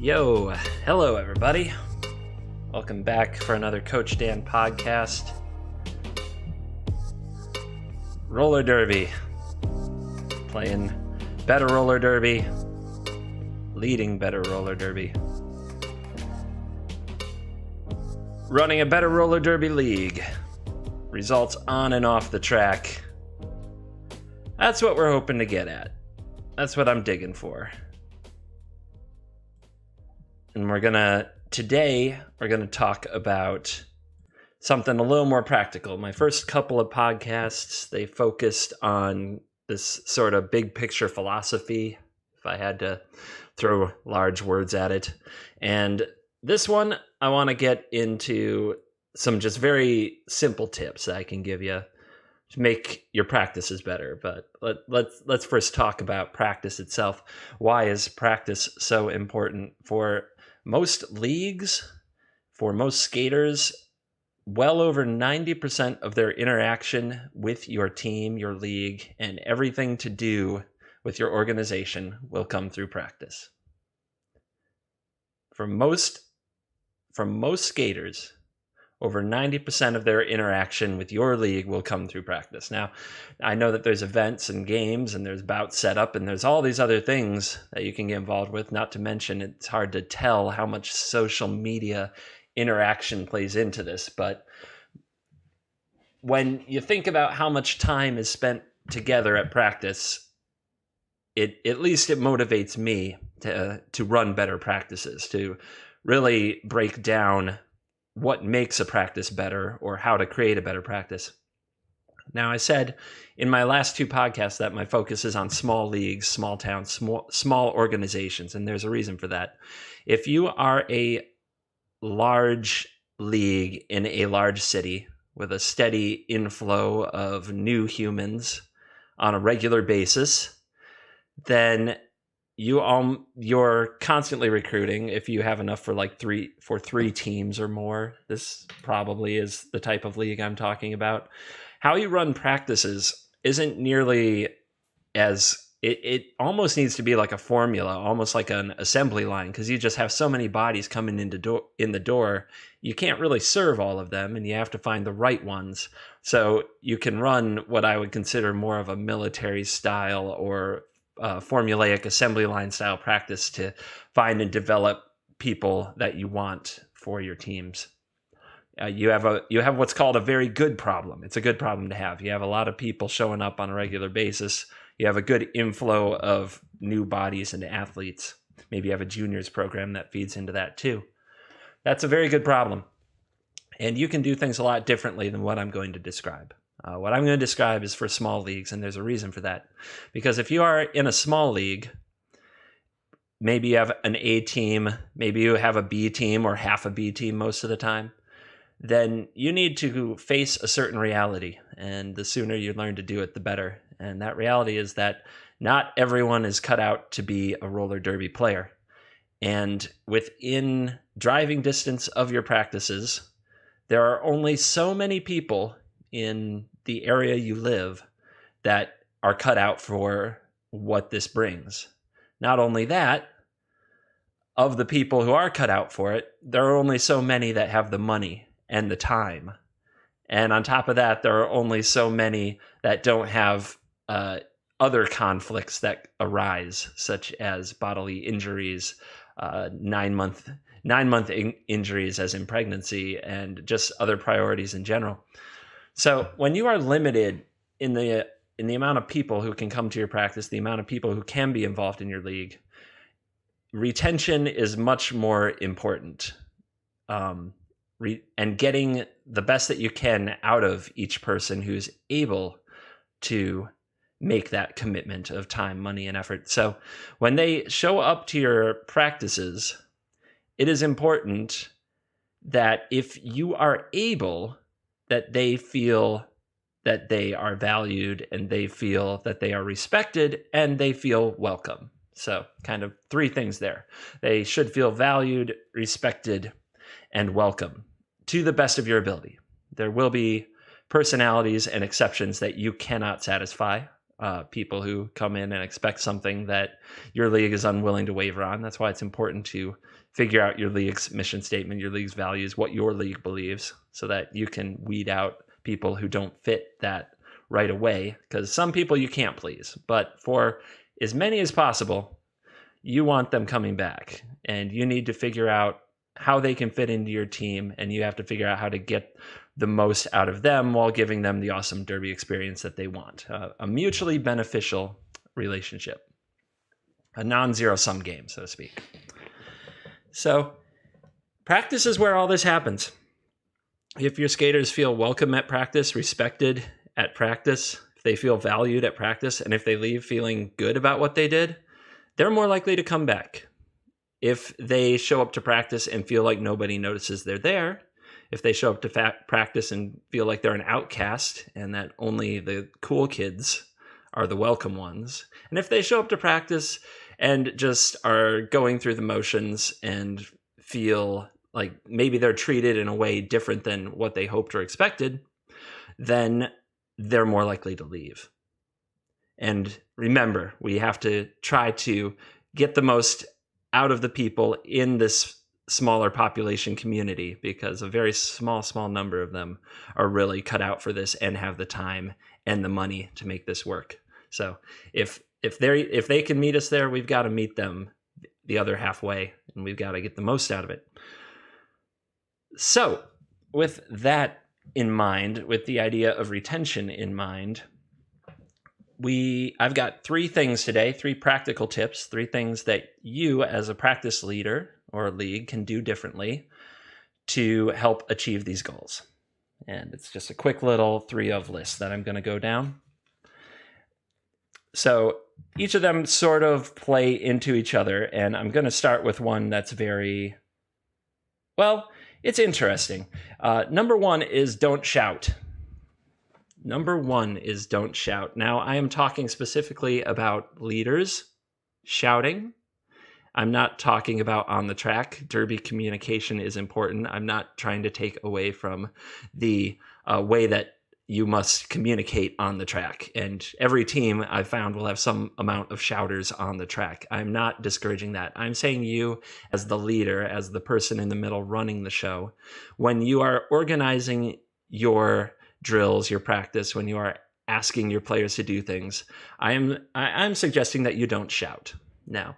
Yo, hello everybody. Welcome back for another Coach Dan podcast. Roller derby. Playing better roller derby. Leading better roller derby. Running a better roller derby league. Results on and off the track. That's what we're hoping to get at. That's what I'm digging for. And today we're gonna talk about something a little more practical. My first couple of podcasts, they focused on this sort of big picture philosophy, if I had to throw large words at it. And this one, I want to get into some just very simple tips that I can give you to make your practices better. But let's first talk about practice itself. Why is practice so important? For most leagues, for most skaters, well over 90% of their interaction with your team, your league, and everything to do with your organization will come through practice. For most skaters, over 90% of their interaction with your league will come through practice. Now, I know that there's events and games and there's bout setup and there's all these other things that you can get involved with, not to mention it's hard to tell how much social media interaction plays into this. But when you think about how much time is spent together at practice, at least it motivates me to run better practices, to really break down what makes a practice better or how to create a better practice. Now, I said in my last two podcasts that my focus is on small leagues, small towns, small organizations, and there's a reason for that. If you are a large league in a large city with a steady inflow of new humans on a regular basis, then you're constantly recruiting. If you have enough for three teams or more, this probably is the type of league I'm talking about. How you run practices isn't nearly as it almost needs to be like a formula, almost like an assembly line, because you just have so many bodies coming in the door. You can't really serve all of them, and you have to find the right ones. So you can run what I would consider more of a military style or formulaic assembly line style practice to find and develop people that you want for your teams. You have what's called a very good problem. It's a good problem to have. You have a lot of people showing up on a regular basis. You have a good inflow of new bodies and athletes. Maybe you have a juniors program that feeds into that too. That's a very good problem. And you can do things a lot differently than what I'm going to describe. What I'm going to describe is for small leagues, and there's a reason for that. Because if you are in a small league, maybe you have an A team, maybe you have a B team or half a B team most of the time, then you need to face a certain reality. And the sooner you learn to do it, the better. And that reality is that not everyone is cut out to be a roller derby player. And within driving distance of your practices, there are only so many people in the area you live that are cut out for what this brings. Not only that, of the people who are cut out for it, there are only so many that have the money and the time. And on top of that, there are only so many that don't have other conflicts that arise, such as bodily injuries, 9-month injuries as in pregnancy, and just other priorities in general. So when you are limited in the amount of people who can come to your practice, the amount of people who can be involved in your league, retention is much more important. And getting the best that you can out of each person who's able to make that commitment of time, money, and effort. So when they show up to your practices, it is important that if you are able, that they feel that they are valued and they feel that they are respected and they feel welcome. So kind of three things there. They should feel valued, respected, and welcome to the best of your ability. There will be personalities and exceptions that you cannot satisfy. people who come in and expect something that your league is unwilling to waver on. That's why it's important to figure out your league's mission statement, your league's values, what your league believes, so that you can weed out people who don't fit that right away. Because some people you can't please, but for as many as possible, you want them coming back, and you need to figure out how they can fit into your team, and you have to figure out how to get the most out of them while giving them the awesome Derby experience that they want. A mutually beneficial relationship, a non-zero-sum game, so to speak. So practice is where all this happens. If your skaters feel welcome at practice, respected at practice, if they feel valued at practice, and if they leave feeling good about what they did, they're more likely to come back. If they show up to practice and feel like nobody notices they're there, if they show up to practice and feel like they're an outcast and that only the cool kids are the welcome ones, and if they show up to practice and just are going through the motions and feel like maybe they're treated in a way different than what they hoped or expected, then they're more likely to leave. And remember, we have to try to get the most out of the people in this smaller population community, because a very small number of them are really cut out for this and have the time and the money to make this work. So if they can meet us there, we've got to meet them the other halfway, and we've got to get the most out of it. So with that in mind, with the idea of retention in mind, I've got 3 things today, 3 practical tips, 3 things that you as a practice leader or a league can do differently to help achieve these goals. And it's just a quick little 3 of list that I'm going to go down. So each of them sort of play into each other, and I'm going to start with one that's very, well, it's interesting. Number 1 is don't shout. Number 1 is don't shout. Now, I am talking specifically about leaders shouting. I'm not talking about on the track. Derby communication is important. I'm not trying to take away from the way that you must communicate on the track. And every team I've found will have some amount of shouters on the track. I'm not discouraging that. I'm saying you as the leader, as the person in the middle running the show, when you are organizing your drills, your practice, when you are asking your players to do things, I'm suggesting that you don't shout. Now,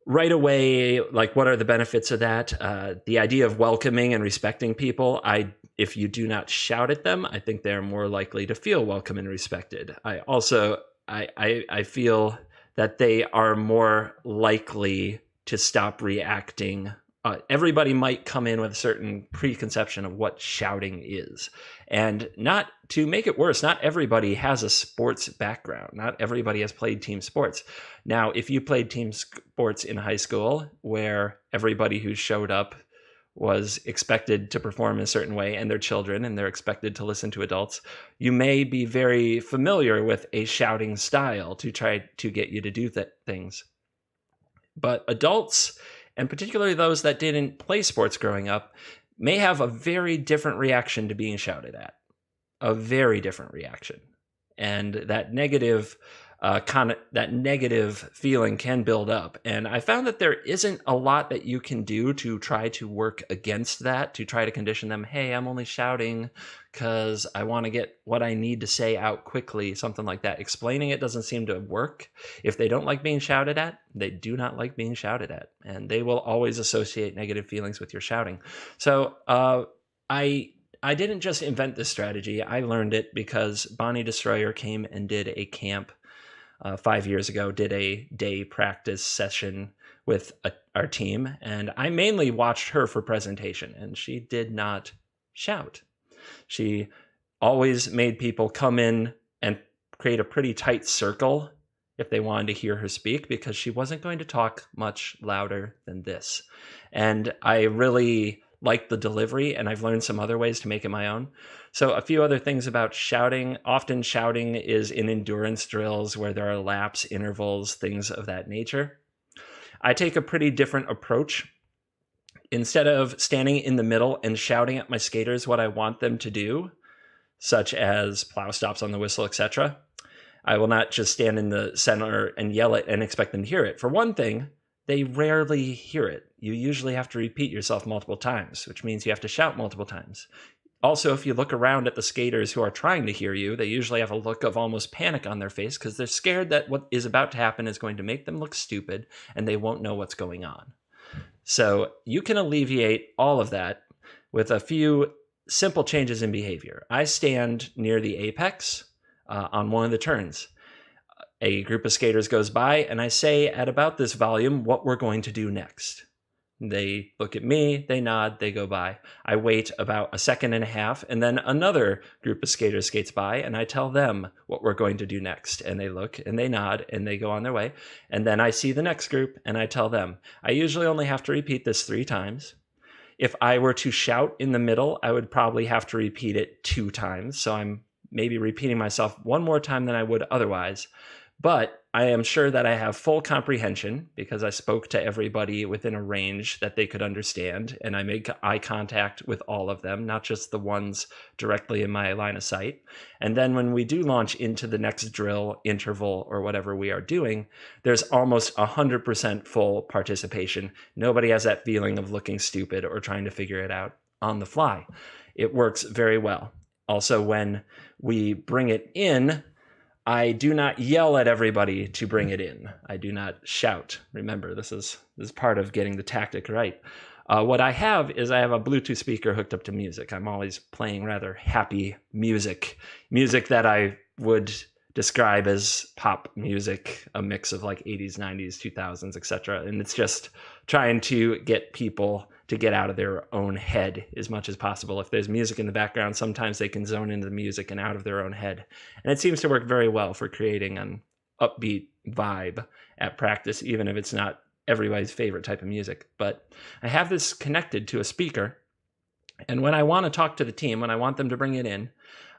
right away, like, what are the benefits of that? The idea of welcoming and respecting people. If you do not shout at them, I think they're more likely to feel welcome and respected. I feel that they are more likely to stop reacting. Everybody might come in with a certain preconception of what shouting is. And not to make it worse, not everybody has a sports background. Not everybody has played team sports. Now, if you played team sports in high school where everybody who showed up was expected to perform in a certain way, and they're children and they're expected to listen to adults, you may be very familiar with a shouting style to try to get you to do things. But adults, and particularly those that didn't play sports growing up, may have a very different reaction to being shouted at. A very different reaction. And that negative feeling can build up. And I found that there isn't a lot that you can do to try to work against that, to try to condition them, hey, I'm only shouting because I want to get what I need to say out quickly, something like that. Explaining it doesn't seem to work. If they don't like being shouted at, they do not like being shouted at. And they will always associate negative feelings with your shouting. So I didn't just invent this strategy. I learned it because Bonnie Destroyer came and did a camp 5 years ago, did a day practice session with our team, and I mainly watched her for presentation, and she did not shout. She always made people come in and create a pretty tight circle if they wanted to hear her speak, because she wasn't going to talk much louder than this. And I really liked the delivery, and I've learned some other ways to make it my own. So a few other things about shouting. Often shouting is in endurance drills where there are laps, intervals, things of that nature. I take a pretty different approach. Instead of standing in the middle and shouting at my skaters what I want them to do, such as plow stops on the whistle, etc., I will not just stand in the center and yell it and expect them to hear it. For one thing, they rarely hear it. You usually have to repeat yourself multiple times, which means you have to shout multiple times. Also, if you look around at the skaters who are trying to hear you, they usually have a look of almost panic on their face because they're scared that what is about to happen is going to make them look stupid and they won't know what's going on. So you can alleviate all of that with a few simple changes in behavior. I stand near the apex on one of the turns. A group of skaters goes by and I say at about this volume what we're going to do next. They look at me, they nod, they go by. I wait about a second and a half, and then another group of skaters skates by, and I tell them what we're going to do next. And they look, and they nod, and they go on their way. And then I see the next group, and I tell them. I usually only have to repeat this 3 times. If I were to shout in the middle, I would probably have to repeat it 2 times. So I'm maybe repeating myself 1 more time than I would otherwise. But I am sure that I have full comprehension because I spoke to everybody within a range that they could understand, and I made eye contact with all of them, not just the ones directly in my line of sight. And then when we do launch into the next drill, interval, or whatever we are doing, there's almost 100% full participation. Nobody has that feeling of looking stupid or trying to figure it out on the fly. It works very well. Also, when we bring it in, I do not yell at everybody to bring it in. I do not shout. Remember, this is part of getting the tactic right. What I have is I have a Bluetooth speaker hooked up to music. I'm always playing rather happy music that I would describe as pop music, a mix of like 80s, 90s, 2000s, etc. And it's just trying to get people to get out of their own head as much as possible. If there's music in the background, sometimes they can zone into the music and out of their own head. And it seems to work very well for creating an upbeat vibe at practice, even if it's not everybody's favorite type of music. But I have this connected to a speaker, and when I want to talk to the team, when I want them to bring it in,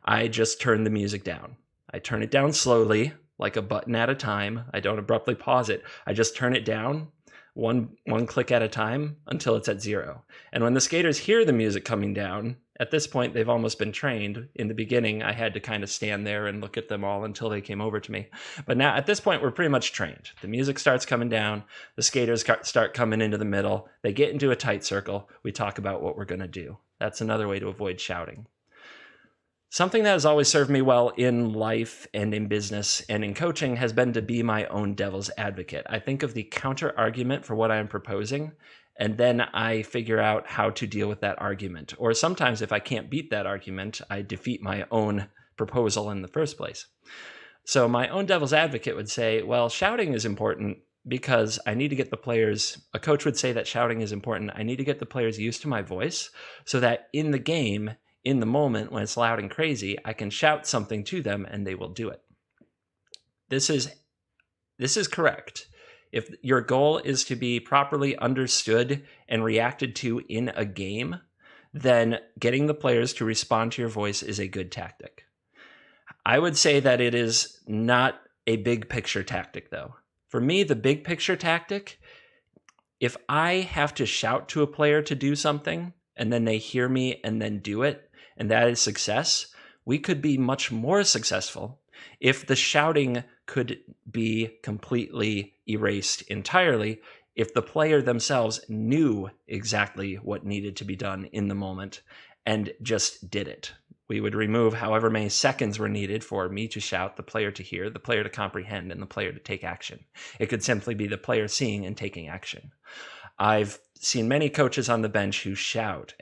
I just turn the music down. I turn it down slowly, like a button at a time. I don't abruptly pause it. I just turn it down one click at a time until it's at 0. And when the skaters hear the music coming down, at this point, they've almost been trained. In the beginning, I had to kind of stand there and look at them all until they came over to me. But now at this point, we're pretty much trained. The music starts coming down. The skaters start coming into the middle. They get into a tight circle. We talk about what we're going to do. That's another way to avoid shouting. Something that has always served me well in life and in business and in coaching has been to be my own devil's advocate. I think of the counter argument for what I am proposing, and then I figure out how to deal with that argument. Or sometimes if I can't beat that argument, I defeat my own proposal in the first place. So my own devil's advocate would say, well, shouting is important because I need to get the players, a coach would say that shouting is important. I need to get the players used to my voice so that in the game, in the moment when it's loud and crazy, I can shout something to them and they will do it. This is correct. If your goal is to be properly understood and reacted to in a game, then getting the players to respond to your voice is a good tactic. I would say that it is not a big picture tactic, though. For me, the big picture tactic, if I have to shout to a player to do something and then they hear me and then do it, and that is success, we could be much more successful if the shouting could be completely erased entirely, if the player themselves knew exactly what needed to be done in the moment and just did it. We would remove however many seconds were needed for me to shout, the player to hear, the player to comprehend, and the player to take action. It could simply be the player seeing and taking action. I've seen many coaches on the bench who shout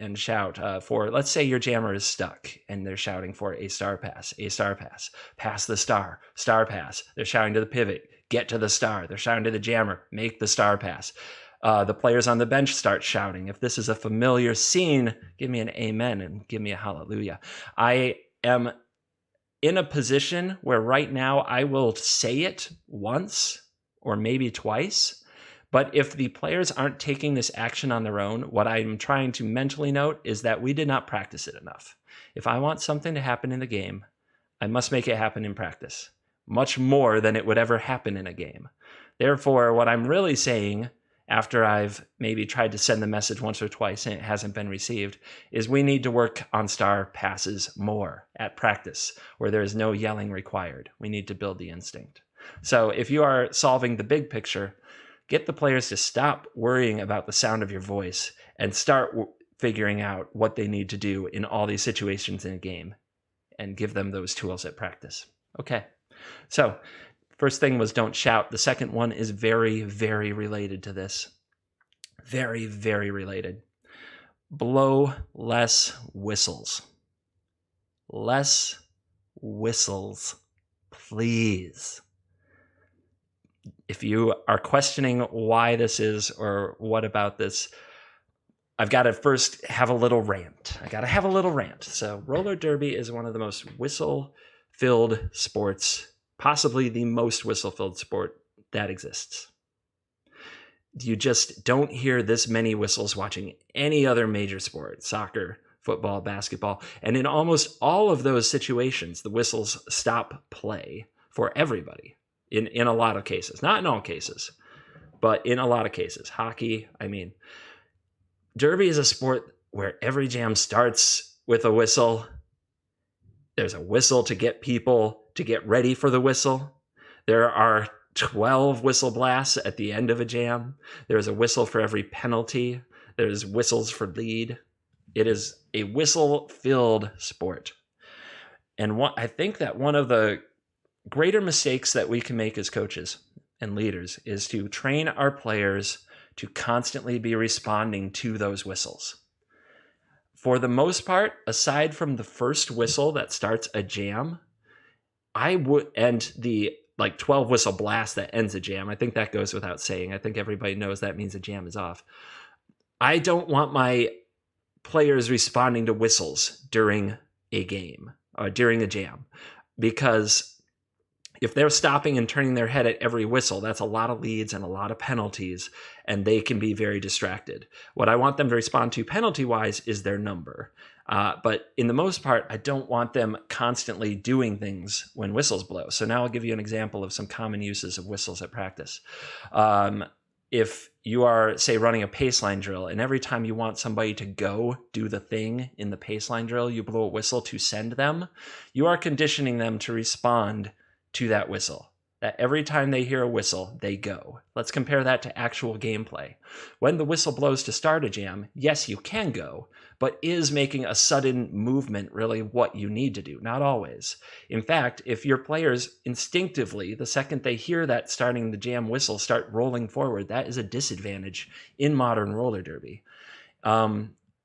for, let's say your jammer is stuck and they're shouting for a star pass, pass the star pass. They're shouting to the pivot, get to the star. They're shouting to the jammer, make the star pass. The players on the bench start shouting. If this is a familiar scene, give me an amen and give me a hallelujah. I am in a position where right now I will say it once or maybe twice. But if the players aren't taking this action on their own, what I'm trying to mentally note is that we did not practice it enough. If I want something to happen in the game, I must make it happen in practice, much more than it would ever happen in a game. Therefore, what I'm really saying after I've maybe tried to send the message once or twice and it hasn't been received, is we need to work on star passes more at practice where there is no yelling required. We need to build the instinct. So if you are solving the big picture, get the players to stop worrying about the sound of your voice and start figuring out what they need to do in all these situations in a game and give them those tools at practice. Okay, so first thing was don't shout. The second one is very, very related to this. Very, very related. Blow less whistles. Less whistles, please. If you are questioning why this is or what about this, I've got to first have a little rant. So roller derby is one of the most whistle-filled sports, possibly the most whistle-filled sport that exists. You just don't hear this many whistles watching any other major sport, soccer, football, basketball. And in almost all of those situations, the whistles stop play for everybody in a lot of cases. Not in all cases, but in a lot of cases. Hockey, derby is a sport where every jam starts with a whistle. There's a whistle to get people to get ready for the whistle. There are 12 whistle blasts at the end of a jam. There's a whistle for every penalty. There's whistles for lead. It is a whistle-filled sport. And I think that one of the greater mistakes that we can make as coaches and leaders is to train our players to constantly be responding to those whistles. For the most part, aside from the first whistle that starts a jam, and the 12 whistle blast that ends a jam, I think that goes without saying. I think everybody knows that means a jam is off. I don't want my players responding to whistles during a game or during a jam, because if they're stopping and turning their head at every whistle, that's a lot of leads and a lot of penalties, and they can be very distracted. What I want them to respond to penalty-wise is their number. But in the most part, I don't want them constantly doing things when whistles blow. So now I'll give you an example of some common uses of whistles at practice. If you are, say, running a paceline drill, and every time you want somebody to go do the thing in the paceline drill, you blow a whistle to send them, you are conditioning them to respond to that whistle. That every time they hear a whistle, they go. Let's compare that to actual gameplay. When the whistle blows to start a jam, yes, you can go, but is making a sudden movement really what you need to do? Not always. In fact, if your players instinctively, the second they hear that starting the jam whistle, start rolling forward, that is a disadvantage in modern roller derby.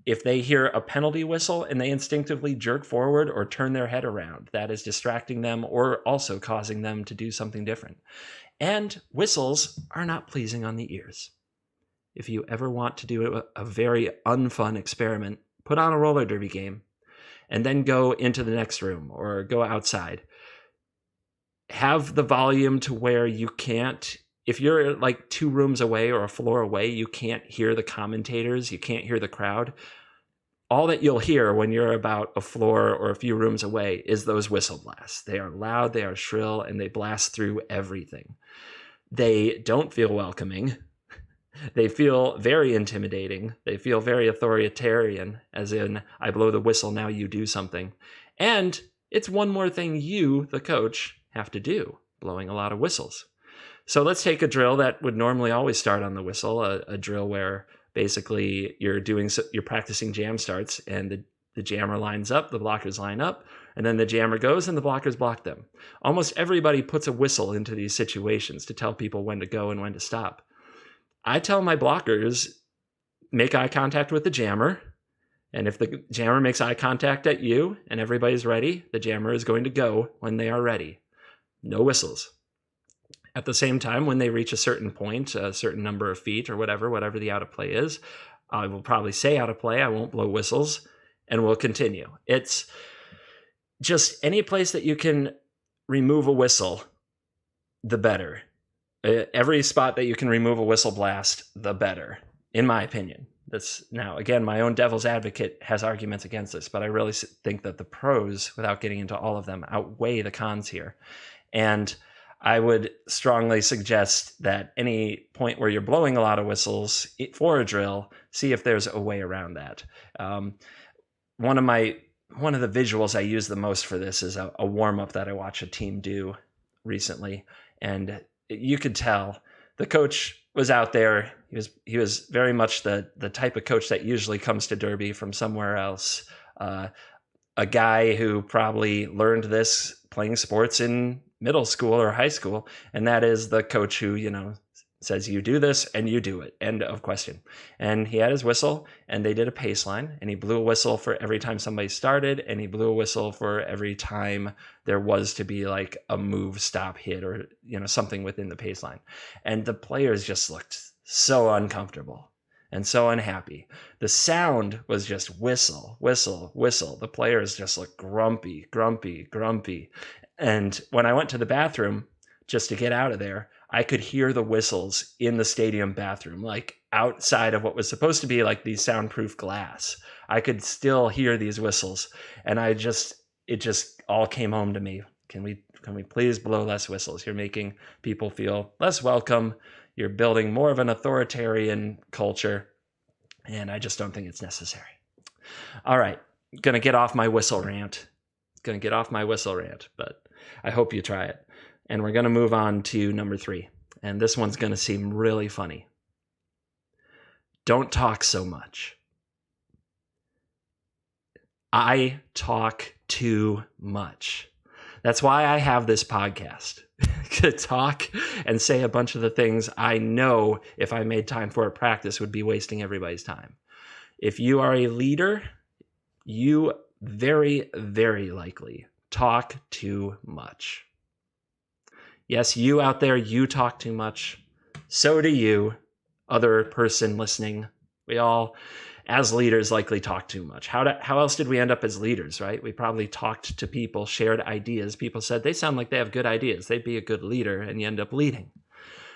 If they hear a penalty whistle and they instinctively jerk forward or turn their head around, that is distracting them or also causing them to do something different. And whistles are not pleasing on the ears. If you ever want to do a very unfun experiment, put on a roller derby game and then go into the next room or go outside. Have the volume to where you can't, if you're 2 rooms away or a floor away, you can't hear the commentators, you can't hear the crowd. All that you'll hear when you're about a floor or a few rooms away is those whistle blasts. They are loud, they are shrill, and they blast through everything. They don't feel welcoming. They feel very intimidating. They feel very authoritarian, as in, I blow the whistle, now you do something. And it's one more thing you, the coach, have to do, blowing a lot of whistles. So let's take a drill that would normally always start on the whistle, a drill where basically you're practicing jam starts, and the jammer lines up, the blockers line up, and then the jammer goes and the blockers block them. Almost everybody puts a whistle into these situations to tell people when to go and when to stop. I tell my blockers, make eye contact with the jammer, and if the jammer makes eye contact at you and everybody's ready, the jammer is going to go when they are ready. No whistles. At the same time, when they reach a certain point, a certain number of feet or whatever the out of play is, I will probably say out of play. I won't blow whistles, and we'll continue. It's just any place that you can remove a whistle, the better. Every spot that you can remove a whistle blast, the better, in my opinion. That's now, again, my own devil's advocate has arguments against this, but I really think that the pros, without getting into all of them, outweigh the cons here. And I would strongly suggest that any point where you're blowing a lot of whistles for a drill, see if there's a way around that. One of the visuals I use the most for this is a warm-up that I watched a team do recently, and you could tell the coach was out there. He was very much the type of coach that usually comes to Derby from somewhere else. A guy who probably learned this playing sports in middle school or high school, and that is the coach who, says you do this and you do it, end of question. And he had his whistle, and they did a pace line, and he blew a whistle for every time somebody started, and he blew a whistle for every time there was to be like a move, stop, hit, or something within the pace line. And the players just looked so uncomfortable and so unhappy. The sound was just whistle, whistle, whistle. The players just looked grumpy, grumpy, grumpy. And when I went to the bathroom just to get out of there, I could hear the whistles in the stadium bathroom, like outside of what was supposed to be like these soundproof glass. I could still hear these whistles, and it just all came home to me. Can we please blow less whistles? You're making people feel less welcome. You're building more of an authoritarian culture, and I just don't think it's necessary. All right, gonna get off my whistle rant. But I hope you try it. And we're going to move on to number 3. And this one's going to seem really funny. Don't talk so much. I talk too much. That's why I have this podcast. To talk and say a bunch of the things I know if I made time for a practice would be wasting everybody's time. If you are a leader, you very, very likely talk too much. Yes, you out there, you talk too much. So do you, other person listening. We all, as leaders, likely talk too much. How else did we end up as leaders, right? We probably talked to people, shared ideas. People said they sound like they have good ideas. They'd be a good leader, and you end up leading.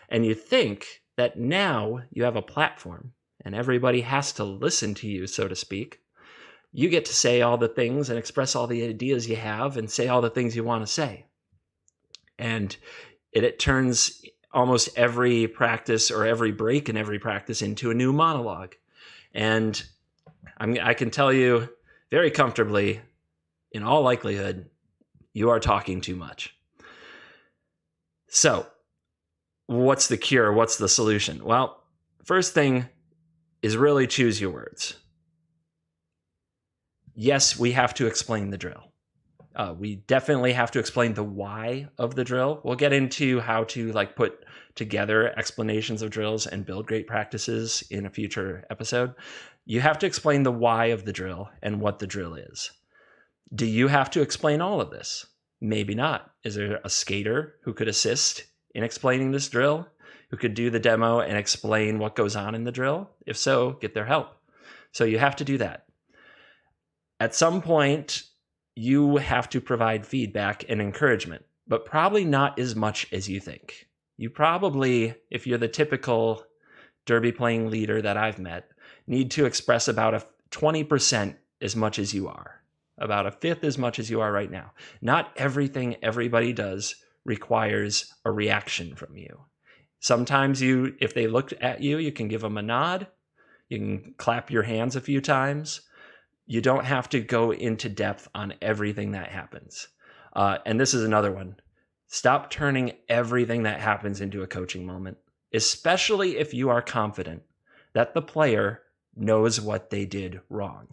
And you think that now you have a platform, and everybody has to listen to you, so to speak. You get to say all the things and express all the ideas you have and say all the things you want to say. And it turns almost every practice or every break in every practice into a new monologue. And I can tell you very comfortably, in all likelihood, you are talking too much. So, what's the cure? What's the solution? Well, first thing is really choose your words. Yes, we have to explain the drill. We definitely have to explain the why of the drill. We'll get into how to put together explanations of drills and build great practices in a future episode. You have to explain the why of the drill and what the drill is. Do you have to explain all of this? Maybe not. Is there a skater who could assist in explaining this drill, who could do the demo and explain what goes on in the drill? If so, get their help. So you have to do that. At some point, you have to provide feedback and encouragement, but probably not as much as you think. You probably, if you're the typical Derby playing leader that I've met, need to express about 20% as much as you are, about 1/5 as much as you are right now. Not everything everybody does requires a reaction from you. Sometimes if they look at you, you can give them a nod. You can clap your hands a few times. You don't have to go into depth on everything that happens. And this is another one. Stop turning everything that happens into a coaching moment, especially if you are confident that the player knows what they did wrong.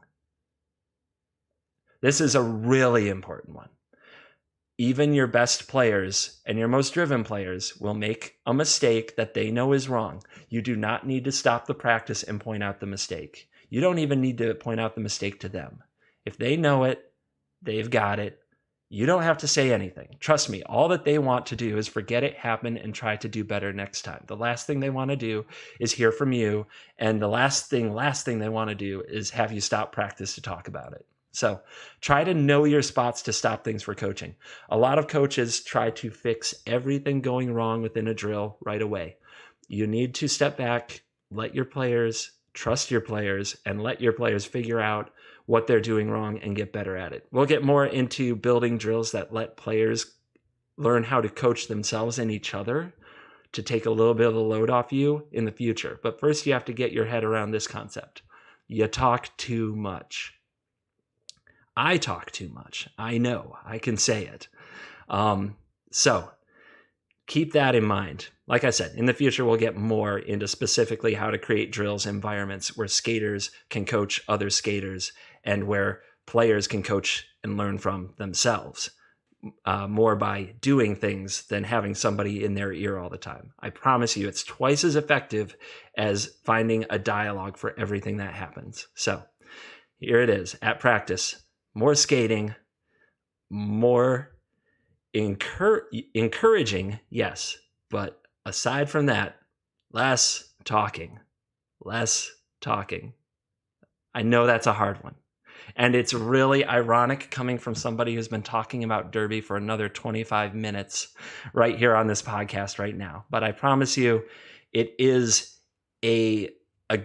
This is a really important one. Even your best players and your most driven players will make a mistake that they know is wrong. You do not need to stop the practice and point out the mistake. You don't even need to point out the mistake to them. If they know it, they've got it. You don't have to say anything. Trust me, all that they want to do is forget it happened and try to do better next time. The last thing they want to do is hear from you, and the last thing they want to do is have you stop practice to talk about it. So try to know your spots to stop things for coaching. A lot of coaches try to fix everything going wrong within a drill right away. You need to step back, let your players trust your players, and let your players figure out what they're doing wrong and get better at it. We'll get more into building drills that let players learn how to coach themselves and each other to take a little bit of the load off you in the future. But first, you have to get your head around this concept. You talk too much. I talk too much. I know. I can say it. So keep that in mind. Like I said, in the future, we'll get more into specifically how to create drills environments where skaters can coach other skaters and where players can coach and learn from themselves. More by doing things than having somebody in their ear all the time. I promise you, it's twice as effective as finding a dialogue for everything that happens. So here it is at practice. More skating, more encouraging, yes. But aside from that, less talking. I know that's a hard one. And it's really ironic coming from somebody who's been talking about Derby for another 25 minutes right here on this podcast right now. But I promise you, it is a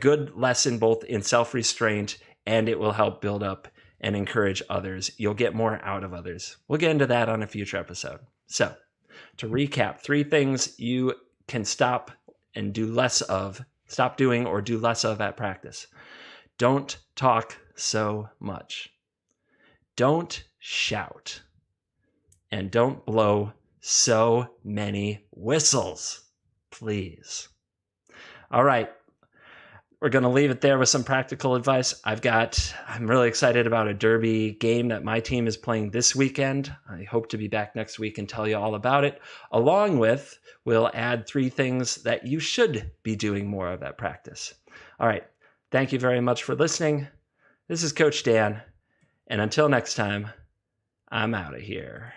good lesson both in self-restraint, and it will help build up and encourage others. You'll get more out of others. We'll get into that on a future episode. So to recap, 3 things you can stop and do less of, stop doing or do less of at practice. Don't talk so much. Don't shout. And don't blow so many whistles, please. All right. We're going to leave it there with some practical advice. I'm really excited about a Derby game that my team is playing this weekend. I hope to be back next week and tell you all about it. Along with, we'll add 3 things that you should be doing more of at practice. All right. Thank you very much for listening. This is Coach Dan, and until next time, I'm out of here.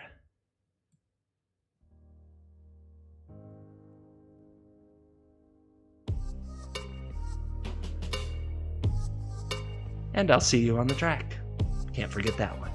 And I'll see you on the track. Can't forget that one.